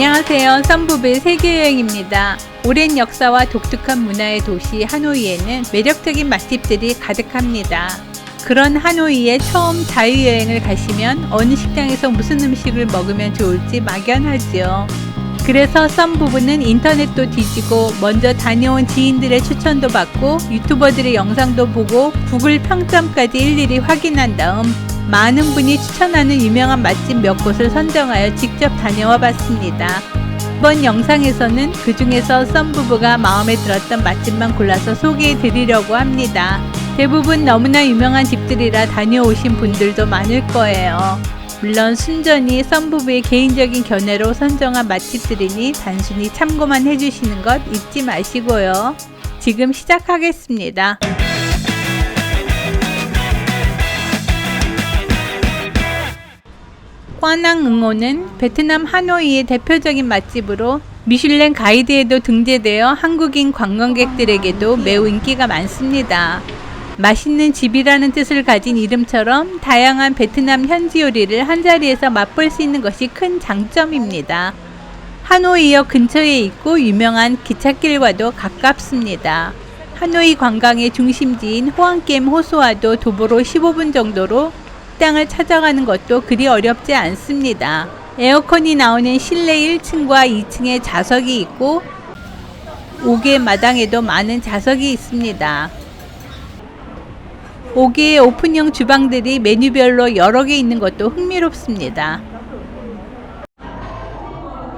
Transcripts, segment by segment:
안녕하세요. 썬부부의 세계여행입니다. 오랜 역사와 독특한 문화의 도시 하노이에는 매력적인 맛집들이 가득합니다. 그런 하노이에 처음 자유여행을 가시면 어느 식당에서 무슨 음식을 먹으면 좋을지 막연하죠. 그래서 썬부부는 인터넷도 뒤지고 먼저 다녀온 지인들의 추천도 받고 유튜버들의 영상도 보고 구글 평점까지 일일이 확인한 다음 많은 분이 추천하는 유명한 맛집 몇 곳을 선정하여 직접 다녀와 봤습니다. 이번 영상에서는 그 중에서 썬부부가 마음에 들었던 맛집만 골라서 소개해 드리려고 합니다. 대부분 너무나 유명한 집들이라 다녀오신 분들도 많을 거예요. 물론 순전히 썬부부의 개인적인 견해로 선정한 맛집들이니 단순히 참고만 해주시는 것 잊지 마시고요. 지금 시작하겠습니다. 꽈낭응오는 베트남 하노이의 대표적인 맛집으로 미슐랭 가이드에도 등재되어 한국인 관광객들에게도 매우 인기가 많습니다. 맛있는 집이라는 뜻을 가진 이름처럼 다양한 베트남 현지 요리를 한자리에서 맛볼 수 있는 것이 큰 장점입니다. 하노이역 근처에 있고 유명한 기찻길과도 가깝습니다. 하노이 관광의 중심지인 호안kiem 호소와도 도보로 15분 정도로 식당을 찾아가는 것도 그리 어렵지 않습니다. 에어컨이 나오는 실내 1층과 2층에 좌석이 있고 5개 마당에도 많은 좌석이 있습니다. 5개의 오픈형 주방들이 메뉴별로 여러 개 있는 것도 흥미롭습니다.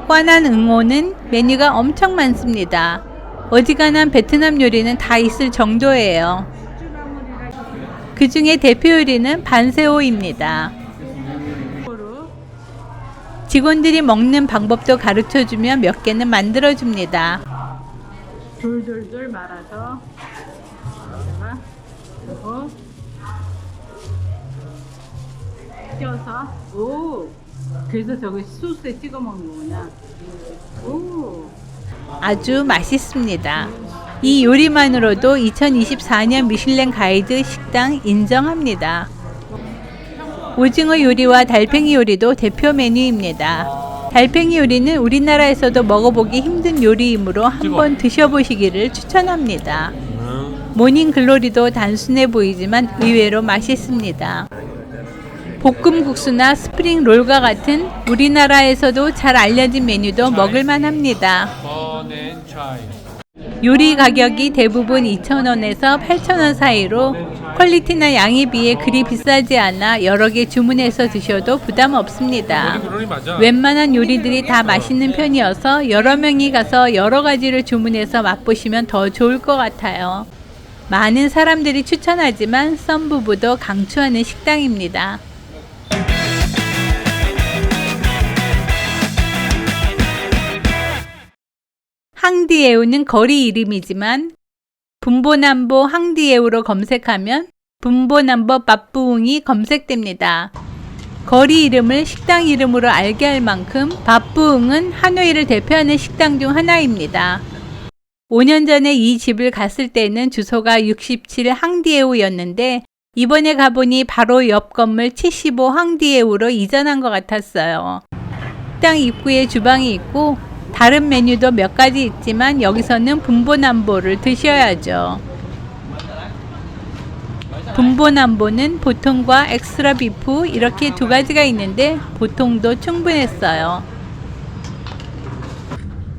꽈낭응오는 메뉴가 엄청 많습니다. 어지간한 베트남 요리는 다 있을 정도예요. 그 중에 대표 요리는 반세오입니다. 직원들이 먹는 방법도 가르쳐주며 몇 개는 만들어줍니다. 돌돌돌 말아서 쪄서 그래서 저거 소스에 찍어 먹는구나. 아주 맛있습니다. 이 요리만으로도 2024년 미슐랭 가이드 식당 인정합니다. 오징어 요리와 달팽이 요리도 대표 메뉴입니다. 달팽이 요리는 우리나라에서도 먹어보기 힘든 요리이므로 한번 드셔보시기를 추천합니다. 모닝글로리도 단순해 보이지만 의외로 맛있습니다. 볶음국수나 스프링롤과 같은 우리나라에서도 잘 알려진 메뉴도 먹을만합니다. 요리 가격이 대부분 2,000원에서 8,000원 사이로 퀄리티나 양에 비해 그리 비싸지 않아 여러 개 주문해서 드셔도 부담 없습니다. 웬만한 요리들이 다 맛있는 편이어서 여러 명이 가서 여러 가지를 주문해서 맛보시면 더 좋을 것 같아요. 많은 사람들이 추천하지만 썬부부도 강추하는 식당입니다. 항디에우는 거리 이름이지만 분보남보 항디에우로 검색하면 분보남보 밥부웅이 검색됩니다. 거리 이름을 식당 이름으로 알게 할 만큼 밥부웅은 하노이를 대표하는 식당 중 하나입니다. 5년 전에 이 집을 갔을 때는 주소가 67 항디에우였는데 이번에 가보니 바로 옆 건물 75 항디에우로 이전한 것 같았어요. 식당 입구에 주방이 있고 다른 메뉴도 몇 가지 있지만 여기서는 분보남보를 드셔야죠. 분보남보는 보통과 엑스트라 비프 이렇게 두 가지가 있는데 보통도 충분했어요.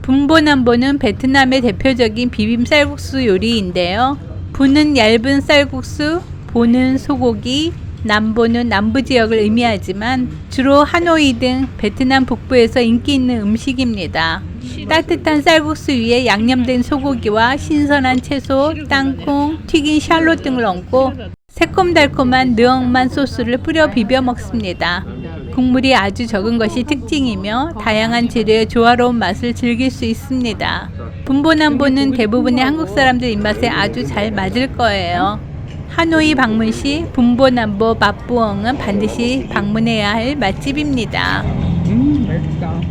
분보남보는 베트남의 대표적인 비빔 쌀국수 요리인데요. 분은 얇은 쌀국수, 보는 소고기, 남보는 남부 지역을 의미하지만 주로 하노이 등 베트남 북부에서 인기 있는 음식입니다. 따뜻한 쌀국수 위에 양념된 소고기와 신선한 채소, 땅콩, 튀긴 샬롯 등을 얹고 새콤달콤한 느엉만 소스를 뿌려 비벼 먹습니다. 국물이 아주 적은 것이 특징이며 다양한 재료의 조화로운 맛을 즐길 수 있습니다. 분보남보는 대부분의 한국 사람들 입맛에 아주 잘 맞을 거예요. 하노이 방문 시 분보남보 밥부엉은 반드시 방문해야 할 맛집입니다. 맛있다.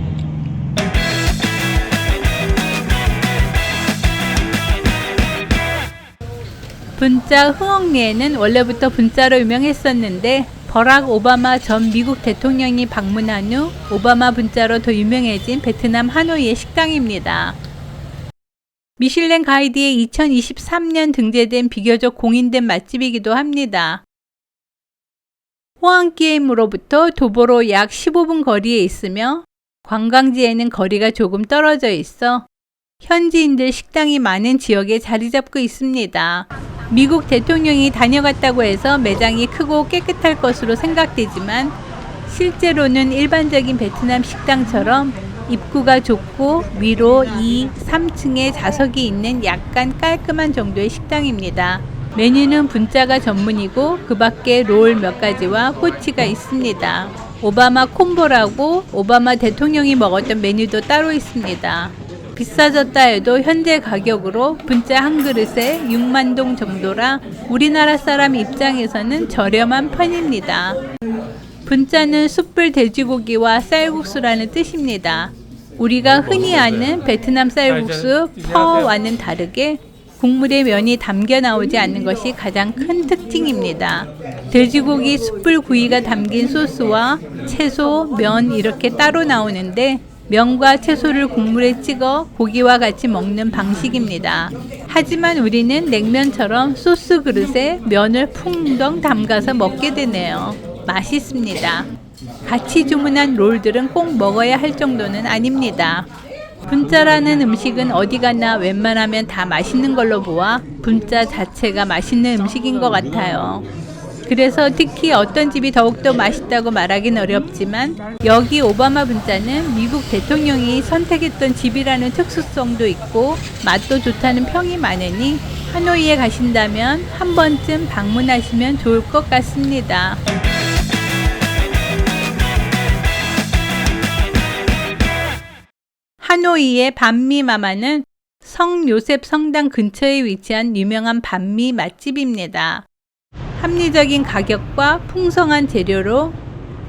분짜 흥엉리에는 원래부터 분짜로 유명했었는데 버락 오바마 전 미국 대통령이 방문한 후 오바마 분짜로 더 유명해진 베트남 하노이의 식당입니다. 미슐랭 가이드에 2023년 등재된 비교적 공인된 맛집이기도 합니다. 호안기엠으로부터 도보로 약 15분 거리에 있으며 관광지에는 거리가 조금 떨어져 있어 현지인들 식당이 많은 지역에 자리 잡고 있습니다. 미국 대통령이 다녀갔다고 해서 매장이 크고 깨끗할 것으로 생각되지만 실제로는 일반적인 베트남 식당처럼 입구가 좁고 위로 2, 3층에 좌석이 있는 약간 깔끔한 정도의 식당입니다. 메뉴는 분짜가 전문이고 그 밖에 롤 몇 가지와 꼬치가 있습니다. 오바마 콤보라고 오바마 대통령이 먹었던 메뉴도 따로 있습니다. 비싸졌다 해도 현재 가격으로 분짜 한 그릇에 6만 동 정도라 우리나라 사람 입장에서는 저렴한 편입니다. 분짜는 숯불 돼지고기와 쌀국수라는 뜻입니다. 우리가 흔히 아는 베트남 쌀국수 퍼와는 다르게 국물에 면이 담겨 나오지 않는 것이 가장 큰 특징입니다. 돼지고기 숯불 구이가 담긴 소스와 채소, 면 이렇게 따로 나오는데 면과 채소를 국물에 찍어 고기와 같이 먹는 방식입니다. 하지만 우리는 냉면처럼 소스 그릇에 면을 풍덩 담가서 먹게 되네요. 맛있습니다. 같이 주문한 롤들은 꼭 먹어야 할 정도는 아닙니다. 분짜라는 음식은 어디 가나 웬만하면 다 맛있는 걸로 보아 분짜 자체가 맛있는 음식인 것 같아요. 그래서 특히 어떤 집이 더욱더 맛있다고 말하긴 어렵지만 여기 오바마 분짜는 미국 대통령이 선택했던 집이라는 특수성도 있고 맛도 좋다는 평이 많으니 하노이에 가신다면 한 번쯤 방문하시면 좋을 것 같습니다. 하노이의 반미마마는 성 요셉 성당 근처에 위치한 유명한 반미 맛집입니다. 합리적인 가격과 풍성한 재료로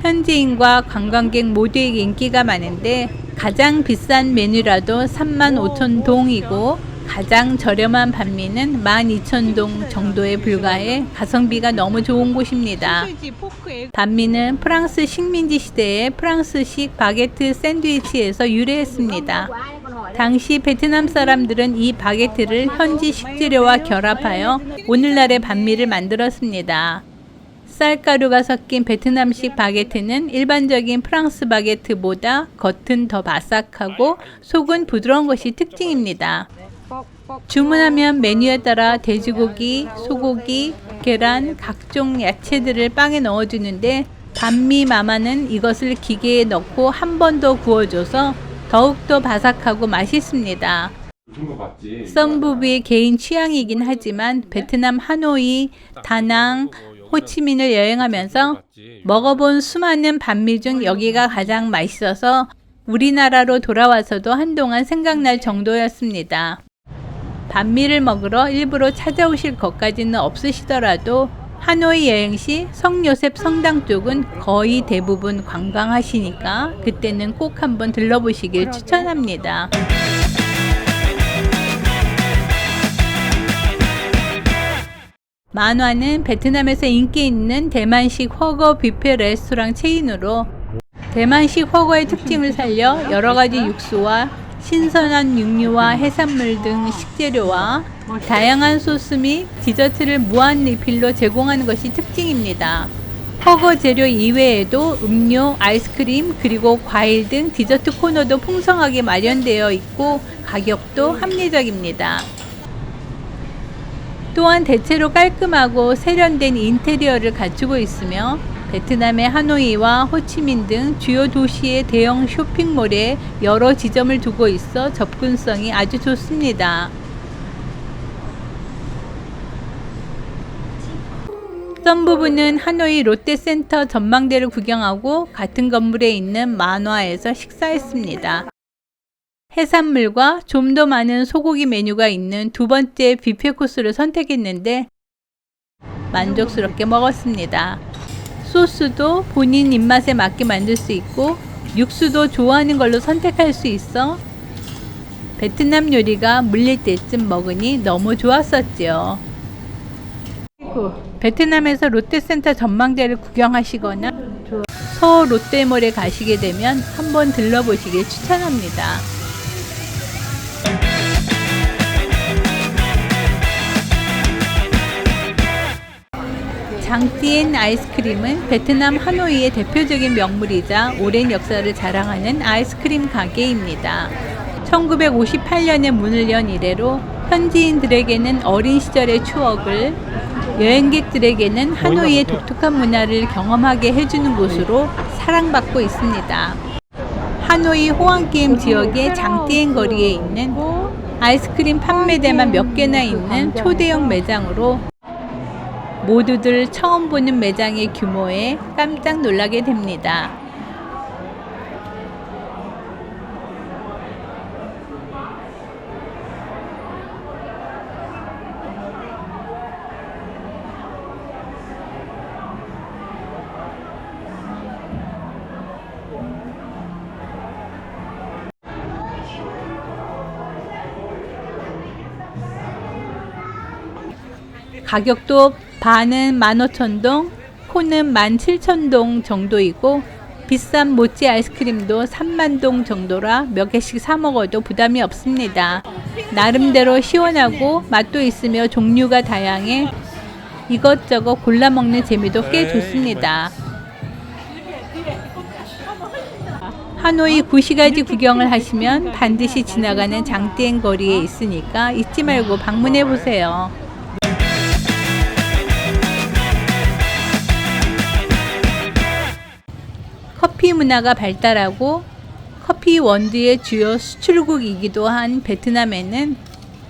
현지인과 관광객 모두에게 인기가 많은데 가장 비싼 메뉴라도 35,000동이고 가장 저렴한 반미는 12,000동 정도에 불과해 가성비가 너무 좋은 곳입니다. 반미는 프랑스 식민지 시대의 프랑스식 바게트 샌드위치에서 유래했습니다. 당시 베트남 사람들은 이 바게트를 현지 식재료와 결합하여 오늘날의 반미를 만들었습니다. 쌀가루가 섞인 베트남식 바게트는 일반적인 프랑스 바게트보다 겉은 더 바삭하고 속은 부드러운 것이 특징입니다. 주문하면 메뉴에 따라 돼지고기, 소고기, 계란, 각종 야채들을 빵에 넣어주는데 반미 마마는 이것을 기계에 넣고 한 번 더 구워줘서 더욱더 바삭하고 맛있습니다. 썸부부의 개인 취향이긴 하지만 베트남 하노이, 다낭, 호치민을 여행하면서 먹어본 수많은 반미 중 여기가 가장 맛있어서 우리나라로 돌아와서도 한동안 생각날 정도였습니다. 반미를 먹으러 일부러 찾아오실 것까지는 없으시더라도 하노이 여행 시 성요셉 성당 쪽은 거의 대부분 관광하시니까 그때는 꼭 한번 들러보시길 추천합니다. 만화는 베트남에서 인기 있는 대만식 허거 뷔페 레스토랑 체인으로 대만식 허거의 특징을 살려 여러가지 육수와 신선한 육류와 해산물 등 식재료와 다양한 소스 및 디저트를 무한 리필로 제공하는 것이 특징입니다. 허거 재료 이외에도 음료, 아이스크림, 그리고 과일 등 디저트 코너도 풍성하게 마련되어 있고 가격도 합리적입니다. 또한 대체로 깔끔하고 세련된 인테리어를 갖추고 있으며 베트남의 하노이와 호치민 등 주요 도시의 대형 쇼핑몰에 여러 지점을 두고 있어 접근성이 아주 좋습니다. 썸부부는 하노이 롯데센터 전망대를 구경하고 같은 건물에 있는 만화에서 식사했습니다. 해산물과 좀 더 많은 소고기 메뉴가 있는 두 번째 뷔페 코스를 선택했는데 만족스럽게 먹었습니다. 소스도 본인 입맛에 맞게 만들 수 있고 육수도 좋아하는 걸로 선택할 수 있어 베트남 요리가 물릴 때쯤 먹으니 너무 좋았었죠. 베트남에서 롯데센터 전망대를 구경하시거나 서울 롯데몰에 가시게 되면 한번 들러보시길 추천합니다. 장띠엔 아이스크림은 베트남 하노이의 대표적인 명물이자 오랜 역사를 자랑하는 아이스크림 가게입니다. 1958년에 문을 연 이래로 현지인들에게는 어린 시절의 추억을, 여행객들에게는 하노이의 독특한 문화를 경험하게 해주는 곳으로 사랑받고 있습니다. 하노이 호안kiem 지역의 장띠엔 거리에 있는 아이스크림 판매대만 몇 개나 있는 초대형 매장으로 모두들 처음 보는 매장의 규모에 깜짝 놀라게 됩니다. 가격도 반은 15,000동, 콘은 17,000동 정도이고 비싼 모찌 아이스크림도 30,000동 정도라 몇 개씩 사 먹어도 부담이 없습니다. 나름대로 시원하고 맛도 있으며 종류가 다양해 이것저것 골라 먹는 재미도 꽤 좋습니다. 하노이 구시가지 구경을 하시면 반드시 지나가는 장띠엔 거리에 있으니까 잊지 말고 방문해 보세요. 커피 문화가 발달하고 커피 원두의 주요 수출국이기도 한 베트남에는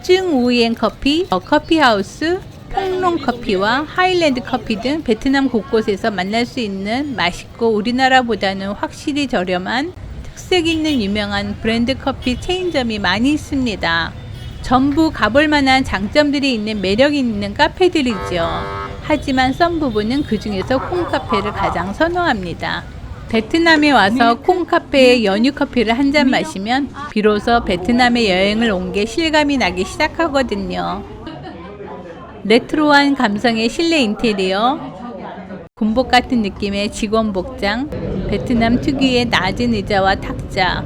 증우이엔 커피, 커피하우스, 퐁롱 커피와 하일랜드 커피 등 베트남 곳곳에서 만날 수 있는 맛있고 우리나라보다는 확실히 저렴한 특색 있는 유명한 브랜드 커피 체인점이 많이 있습니다. 전부 가볼 만한 장점들이 있는 매력 있는 카페들이죠. 하지만 썸 부부는 그 중에서 콩카페를 가장 선호합니다. 베트남에 와서 콩카페에 연유 커피를 한 잔 마시면 비로소 베트남에 여행을 온 게 실감이 나기 시작하거든요. 레트로한 감성의 실내 인테리어, 군복 같은 느낌의 직원 복장, 베트남 특유의 낮은 의자와 탁자,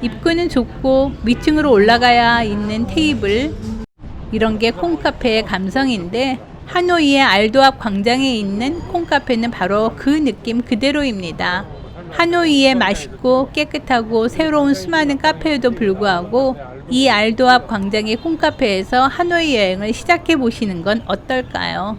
입구는 좁고 위층으로 올라가야 있는 테이블, 이런 게 콩카페의 감성인데 하노이의 알도앞 광장에 있는 콩카페는 바로 그 느낌 그대로입니다. 하노이의 맛있고 깨끗하고 새로운 수많은 카페에도 불구하고 이 알도앞 광장의 콩카페에서 하노이 여행을 시작해 보시는 건 어떨까요?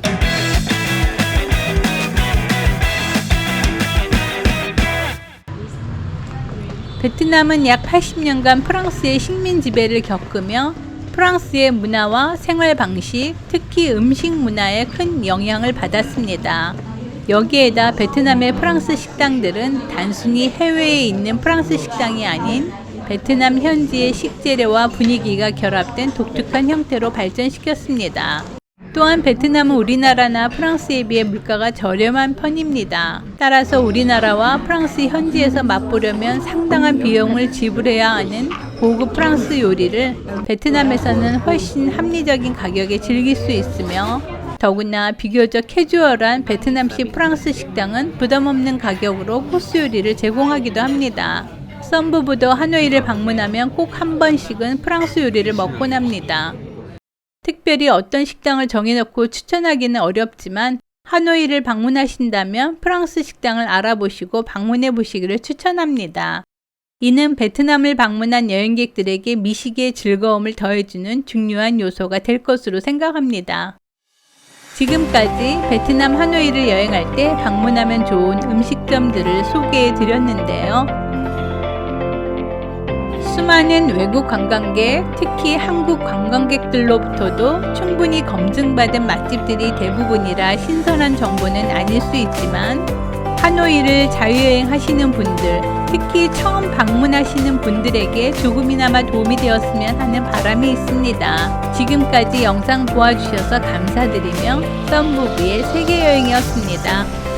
베트남은 약 80년간 프랑스의 식민 지배를 겪으며 프랑스의 문화와 생활 방식, 특히 음식 문화에 큰 영향을 받았습니다. 여기에다 베트남의 프랑스 식당들은 단순히 해외에 있는 프랑스 식당이 아닌 베트남 현지의 식재료와 분위기가 결합된 독특한 형태로 발전시켰습니다. 또한 베트남은 우리나라나 프랑스에 비해 물가가 저렴한 편입니다. 따라서 우리나라와 프랑스 현지에서 맛보려면 상당한 비용을 지불해야 하는 고급 프랑스 요리를 베트남에서는 훨씬 합리적인 가격에 즐길 수 있으며 더구나 비교적 캐주얼한 베트남식 프랑스 식당은 부담없는 가격으로 코스 요리를 제공하기도 합니다. 썸 부부도 하노이를 방문하면 꼭 한 번씩은 프랑스 요리를 먹곤 합니다. 특별히 어떤 식당을 정해놓고 추천하기는 어렵지만 하노이를 방문하신다면 프랑스 식당을 알아보시고 방문해 보시기를 추천합니다. 이는 베트남을 방문한 여행객들에게 미식의 즐거움을 더해주는 중요한 요소가 될 것으로 생각합니다. 지금까지 베트남 하노이를 여행할 때 방문하면 좋은 음식점들을 소개해 드렸는데요. 수많은 외국 관광객, 특히 한국 관광객들로부터도 충분히 검증받은 맛집들이 대부분이라 신선한 정보는 아닐 수 있지만 하노이를 자유여행 하시는 분들, 특히 처음 방문하시는 분들에게 조금이나마 도움이 되었으면 하는 바람이 있습니다. 지금까지 영상 보아주셔서 감사드리며 썸부부의 세계여행이었습니다.